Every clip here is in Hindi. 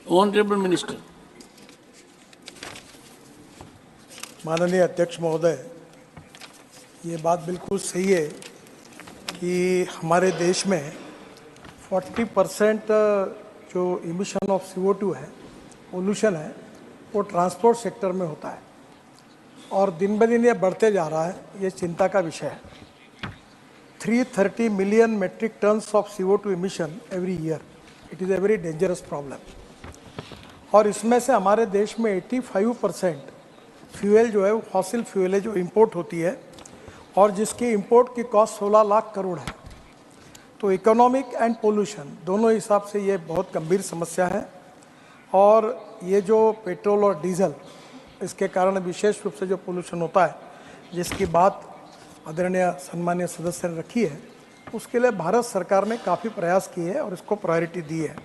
Honorable Minister. माननीय अध्यक्ष महोदय, ये बात बिल्कुल सही है कि हमारे देश में 40% जो इमिशन ऑफ CO2 है, पोल्यूशन है, वो ट्रांसपोर्ट सेक्टर में होता है और दिन ब दिन ये बढ़ते जा रहा है। ये चिंता का विषय है। 330 million metric tons of CO2 emission every year. It is a very dangerous problem. और इसमें से हमारे देश में 85% फ्यूल जो है वो फॉसिल फ्यूल है, जो इंपोर्ट होती है और जिसकी इंपोर्ट की कॉस्ट 16 लाख करोड़ है। तो इकोनॉमिक एंड पोल्यूशन दोनों हिसाब से ये बहुत गंभीर समस्या है। और ये जो पेट्रोल और डीजल, इसके कारण विशेष रूप से जो पोल्यूशन होता है, जिसकी बात आदरणीय सम्मानीय सदस्य ने रखी है, उसके लिए भारत सरकार ने काफ़ी प्रयास किए हैं और इसको प्रायोरिटी दी है।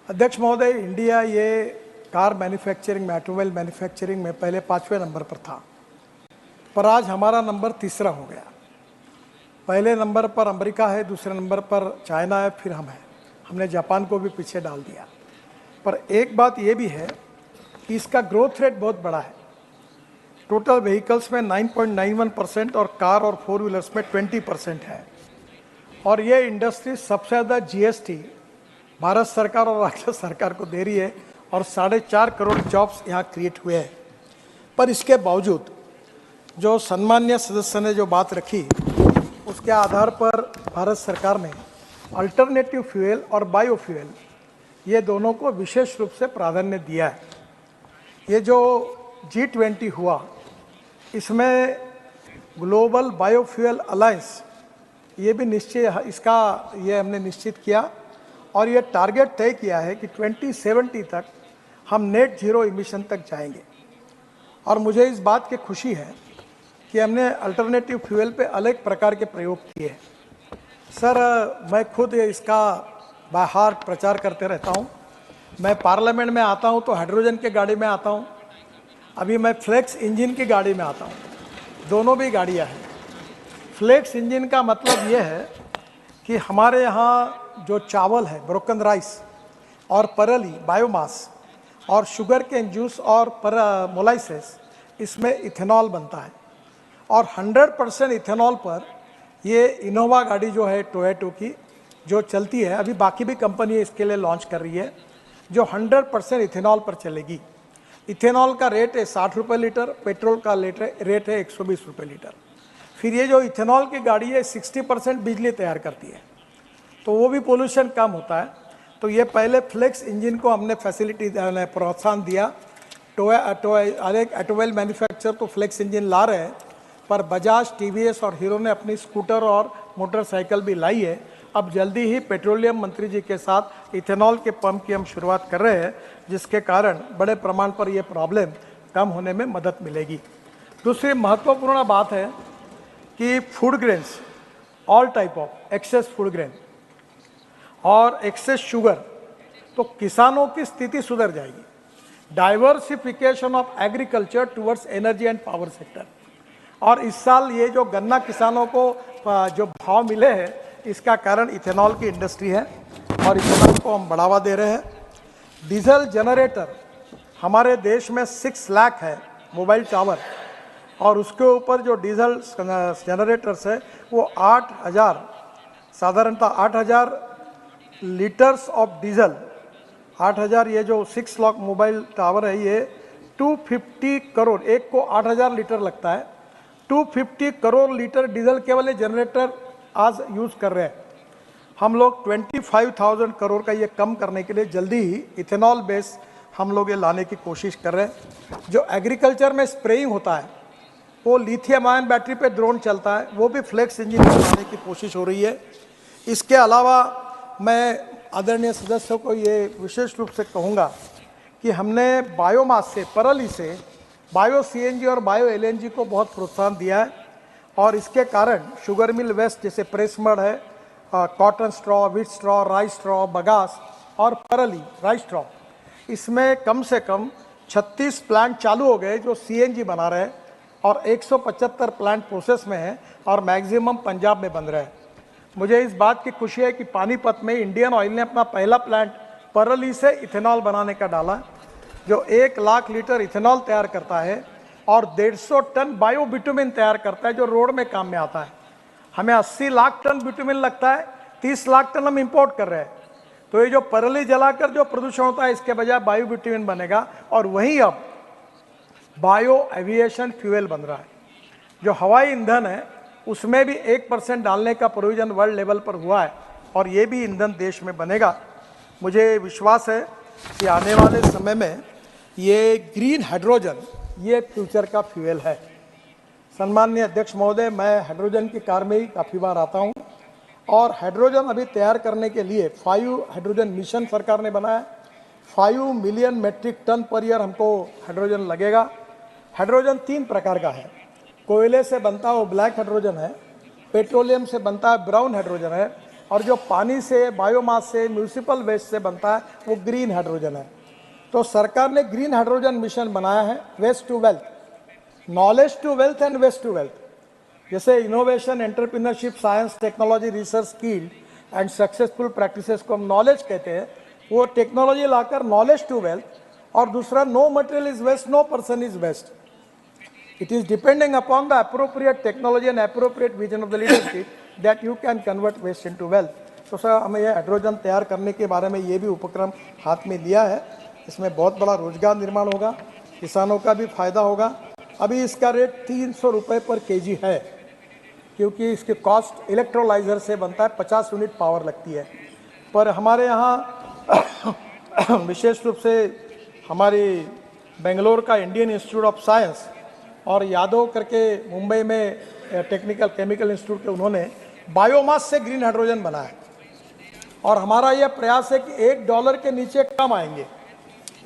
अध्यक्ष महोदय, इंडिया ये कार मैन्युफैक्चरिंग में, ऑटोमोबाइल मैन्युफैक्चरिंग में पहले 5वें नंबर पर था, पर आज हमारा नंबर 3रा हो गया। पहले नंबर पर अमेरिका है, दूसरे नंबर पर चाइना है, फिर हम हैं। हमने जापान को भी पीछे डाल दिया। पर एक बात ये भी है कि इसका ग्रोथ रेट बहुत बड़ा है। टोटल व्हीकल्स में 9.91% और कार और 4 व्हीलर्स में 20% है। और ये इंडस्ट्री सबसे ज़्यादा GST भारत सरकार और राज्य सरकार को दे रही है और 4.5 करोड़ जॉब्स यहाँ क्रिएट हुए हैं। पर इसके बावजूद जो सम्मान्य सदस्य ने जो बात रखी, उसके आधार पर भारत सरकार ने अल्टरनेटिव फ्यूल और बायोफ्यूल, ये दोनों को विशेष रूप से प्राधान्य दिया है। ये जो G20 हुआ, इसमें ग्लोबल बायोफ्यूल अलायंस ये भी ये हमने निश्चित किया और ये टारगेट तय किया है कि 2070 तक हम नेट जीरो इमिशन तक जाएंगे। और मुझे इस बात की खुशी है कि हमने अल्टरनेटिव फ्यूल पे अलग प्रकार के प्रयोग किए हैं। सर, मैं खुद इसका बाय हार्ट प्रचार करते रहता हूँ। मैं पार्लियामेंट में आता हूँ तो हाइड्रोजन की गाड़ी में आता हूँ। अभी मैं फ्लेक्स इंजन की गाड़ी में आता हूँ। दोनों भी गाड़ियाँ हैं। फ्लेक्स इंजन का मतलब ये है कि हमारे यहाँ जो चावल है, ब्रोकन राइस और परली बायोमास और शुगर केन जूस और मोलाइसेस, इसमें इथेनॉल बनता है। और 100% इथेनॉल पर ये इनोवा गाड़ी जो है टोयोटा की जो चलती है, अभी बाकी भी कंपनी इसके लिए लॉन्च कर रही है, जो 100% इथेनॉल पर चलेगी। इथेनॉल का रेट है 60 रुपये लीटर, पेट्रोल का रेट है 120 रुपये लीटर। फिर ये जो इथेनॉल की गाड़ी है 60% बिजली तैयार करती है, तो वो भी पोल्यूशन कम होता है। तो ये पहले फ्लेक्स इंजन को हमने फैसिलिटी प्रोत्साहन दिया। ऑटोमोबाइल मैन्युफैक्चर तो फ्लेक्स इंजन ला रहे हैं, पर बजाज, TVS और हीरो ने अपनी स्कूटर और मोटरसाइकिल भी लाई है। अब जल्दी ही पेट्रोलियम मंत्री जी के साथ इथेनॉल के पंप की हम शुरुआत कर रहे हैं, जिसके कारण बड़े प्रमाण पर यह प्रॉब्लम कम होने में मदद मिलेगी। दूसरी महत्वपूर्ण बात है कि food grains, all type of excess food grain और एक्सेस शुगर, तो किसानों की स्थिति सुधर जाएगी। Diversification of agriculture towards energy and power sector. और इस साल ये जो गन्ना किसानों को जो भाव मिले हैं, इसका कारण इथेनॉल की इंडस्ट्री है और इथेनॉल को हम बढ़ावा दे रहे हैं। डीजल जनरेटर हमारे देश में 6 लाख है मोबाइल टावर, और उसके ऊपर जो डीजल जनरेटर्स है वो 8,000, साधारणतः 8,000 लीटर्स ऑफ डीजल, 8,000, ये जो 6 लाख मोबाइल टावर है, ये 250 करोड़, एक को 8,000 लीटर लगता है। 250 करोड़ लीटर डीजल केवल ये जनरेटर आज यूज़ कर रहे हैं। हम लोग 25,000 करोड़ का ये कम करने के लिए जल्दी ही इथेनॉल बेस हम लोग ये लाने की कोशिश कर रहे हैं। जो एग्रीकल्चर में स्प्रेइंग होता है, वो लिथियम आयन बैटरी पे ड्रोन चलता है, वो भी फ्लेक्स इंजन लाने की कोशिश हो रही है। इसके अलावा मैं आदरणीय सदस्यों को ये विशेष रूप से कहूँगा कि हमने बायोमास से, परली से बायो CNG और बायो LNG को बहुत प्रोत्साहन दिया है। और इसके कारण शुगर मिल वेस्ट जैसे प्रेस मड है, cotton straw, wheat straw, rice straw, bagasse और परली राइस स्ट्रॉ, इसमें कम से कम 36 प्लांट चालू हो गए जो CNG बना रहे हैं और 175 प्लांट प्रोसेस में हैं और मैक्सिमम पंजाब में बन रहे हैं। मुझे इस बात की खुशी है कि पानीपत में इंडियन ऑयल ने अपना पहला प्लांट परली से इथेनॉल बनाने का डाला, जो 1 लाख लीटर इथेनॉल तैयार करता है और 150 टन बायो बिटुमिन तैयार करता है, जो रोड में काम में आता है। हमें 80 लाख टन बिटुमिन लगता है, 30 लाख टन हम इंपोर्ट कर रहे हैं। तो ये जो परली जलाकर जो प्रदूषण होता है, इसके बजाय बायो बिटुमिन बनेगा और वहीं अब बायो एविएशन फ्यूल बन रहा है। जो हवाई ईंधन है उसमें भी 1% डालने का प्रोविजन वर्ल्ड लेवल पर हुआ है और ये भी ईंधन देश में बनेगा। मुझे विश्वास है कि आने वाले समय में ये ग्रीन हाइड्रोजन ये फ्यूचर का फ्यूल है। सम्माननीय अध्यक्ष महोदय, मैं हाइड्रोजन की कार में ही काफ़ी बार आता हूँ और हाइड्रोजन अभी तैयार करने के लिए 5 हाइड्रोजन मिशन सरकार ने बनाया। 5 मिलियन मेट्रिक टन पर ईयर हमको हाइड्रोजन लगेगा। हाइड्रोजन 3 प्रकार का है। कोयले से बनता है वो ब्लैक हाइड्रोजन है, पेट्रोलियम से बनता है ब्राउन हाइड्रोजन है, और जो पानी से, बायोमास से, म्यूनिसिपल वेस्ट से बनता है वो ग्रीन हाइड्रोजन है। तो सरकार ने ग्रीन हाइड्रोजन मिशन बनाया है, waste to wealth, knowledge to wealth and waste to wealth. जैसे innovation, entrepreneurship, science, technology, research, skill and successful practices को हम नॉलेज कहते हैं, वो टेक्नोलॉजी लाकर नॉलेज टू वेल्थ। और दूसरा, no material is waste, no person is waste. It is depending upon the appropriate technology and appropriate vision of the leadership that you can convert waste into wealth. तो सर, हमें ये हाइड्रोजन तैयार करने के बारे में ये भी उपक्रम हाथ में लिया है। इसमें बहुत बड़ा रोजगार निर्माण होगा, किसानों का भी फायदा होगा। अभी इसका रेट 300 रुपये पर केजी है, क्योंकि इसके कॉस्ट इलेक्ट्रोलाइजर से बनता है, 50 यूनिट पावर लगती है। पर हमारे यहाँ विशेष रूप से हमारी बेंगलोर का इंडियन इंस्टीट्यूट ऑफ साइंस और यादव करके मुंबई में टेक्निकल केमिकल इंस्टीट्यूट के, उन्होंने बायोमास से ग्रीन हाइड्रोजन बनाया। और हमारा यह प्रयास है कि $1 के नीचे कम आएंगे।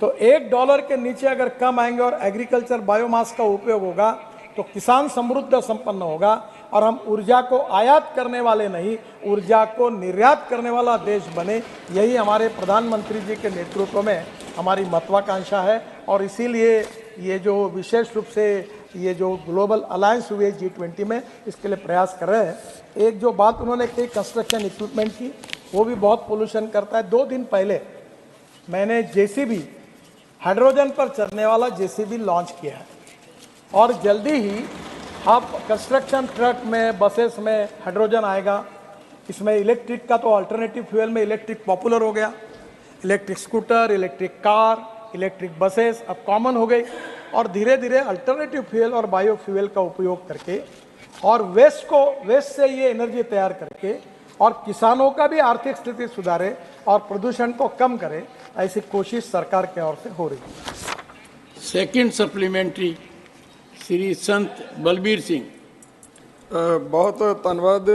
तो $1 के नीचे अगर कम आएंगे और एग्रीकल्चर बायोमास का उपयोग होगा तो किसान समृद्ध संपन्न होगा और हम ऊर्जा को आयात करने वाले नहीं, ऊर्जा को निर्यात करने वाला देश बने। यही हमारे प्रधानमंत्री जी के नेतृत्व में हमारी महत्वाकांक्षा है। और इसीलिए ये जो विशेष रूप से ये जो ग्लोबल अलायंस हुए G20 में, इसके लिए प्रयास कर रहे हैं। एक जो बात उन्होंने कही कंस्ट्रक्शन इक्विपमेंट की, वो भी बहुत पोल्यूशन करता है। 2 दिन पहले मैंने JCB, हाइड्रोजन पर चलने वाला JCB लॉन्च किया है और जल्दी ही अब कंस्ट्रक्शन ट्रक में, बसेस में हाइड्रोजन आएगा। इसमें इलेक्ट्रिक का तो अल्टरनेटिव फ्यूल में इलेक्ट्रिक पॉपुलर हो गया, electric scooter, electric car, electric buses अब कॉमन हो गई। और धीरे धीरे अल्टरनेटिव फ्यूल और बायो फ्यूल का उपयोग करके और वेस्ट से ये एनर्जी तैयार करके और किसानों का भी आर्थिक स्थिति सुधारे और प्रदूषण को कम करे, ऐसी कोशिश सरकार की ओर से हो रही है। सेकंड सप्लीमेंट्री श्री संत बलबीर सिंह। बहुत धन्यवाद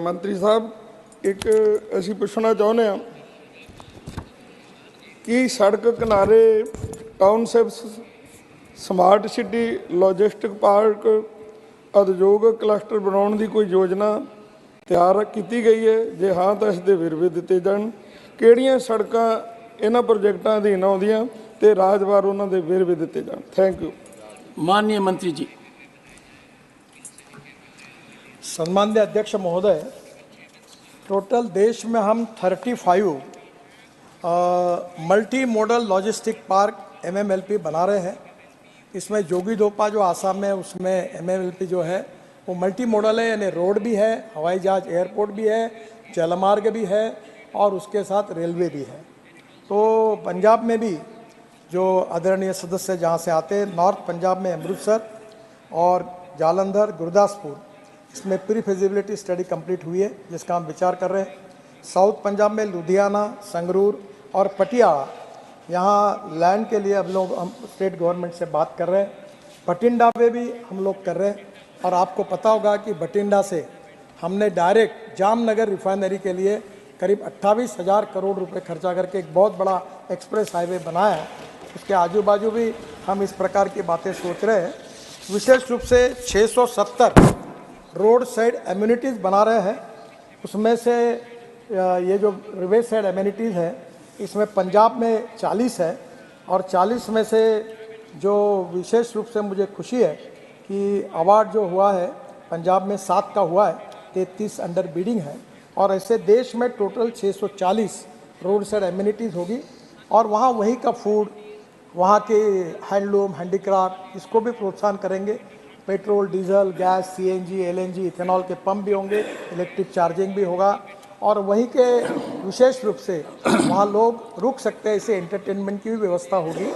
मंत्री साहब। एक असी पूछना चाहते हैं कि सड़क किनारे townships, smart city, logistic park, उद्योग क्लस्टर बनाने की कोई योजना तैयार की गई है? जे हाँ तो इसके विरवे दिते जान। किहड़ियां सड़कां इन्हां प्रोजेक्टां अधीन आउंदियां ते राजवार उन्हां दे विरवे दिते जान। Thank you. माननीय मंत्री जी। सम्माननीय अध्यक्ष महोदय, टोटल देश में हम 35 multi modal logistic park MMLP बना रहे हैं। इसमें जोगीघोपा जो आसाम में, उसमें MMLP जो है वो मल्टी मॉडल है, यानी रोड भी है, हवाई जहाज एयरपोर्ट भी है, जलमार्ग भी है और उसके साथ रेलवे भी है। तो पंजाब में भी जो आदरणीय सदस्य जहाँ से आते हैं, नॉर्थ पंजाब में अमृतसर और जालंधर, गुरदासपुर, इसमें प्री फिजिबिलिटी स्टडी कंप्लीट हुई है जिसका हम विचार कर रहे हैं। साउथ पंजाब में लुधियाना, संगरूर और पटियाला, यहाँ लैंड के लिए हम स्टेट गवर्नमेंट से बात कर रहे हैं। बठिंडा पे भी हम लोग कर रहे हैं। और आपको पता होगा कि बठिंडा से हमने डायरेक्ट जामनगर रिफाइनरी के लिए करीब 28,000 करोड़ रुपए खर्चा करके एक बहुत बड़ा एक्सप्रेस हाईवे बनाया है। उसके आजू बाजू भी हम इस प्रकार की बातें सोच रहे हैं। विशेष रूप से 670 रोड साइड एम्यूनिटीज़ बना रहे हैं। उसमें से ये जो रिवे साइड एम्यूनिटीज़ है, इसमें पंजाब में 40 है और 40 में से जो विशेष रूप से मुझे खुशी है कि अवार्ड जो हुआ है पंजाब में 7 का हुआ है, 33 अंडर बीडिंग है। और ऐसे देश में टोटल 640 रोड साइड एम्यूनिटीज़ होगी और वहाँ वहीं का फूड, वहाँ के हैंडलूम, हैंडीक्राफ्ट, इसको भी प्रोत्साहन करेंगे। Petrol, diesel, gas, CNG, LNG, ethanol के पंप भी होंगे, इलेक्ट्रिक चार्जिंग भी होगा और वहीं के विशेष रूप से वहाँ लोग रुक सकते हैं, इसे एंटरटेनमेंट की भी व्यवस्था होगी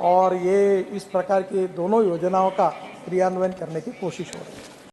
और ये इस प्रकार की दोनों योजनाओं का क्रियान्वयन करने की कोशिश हो रही है।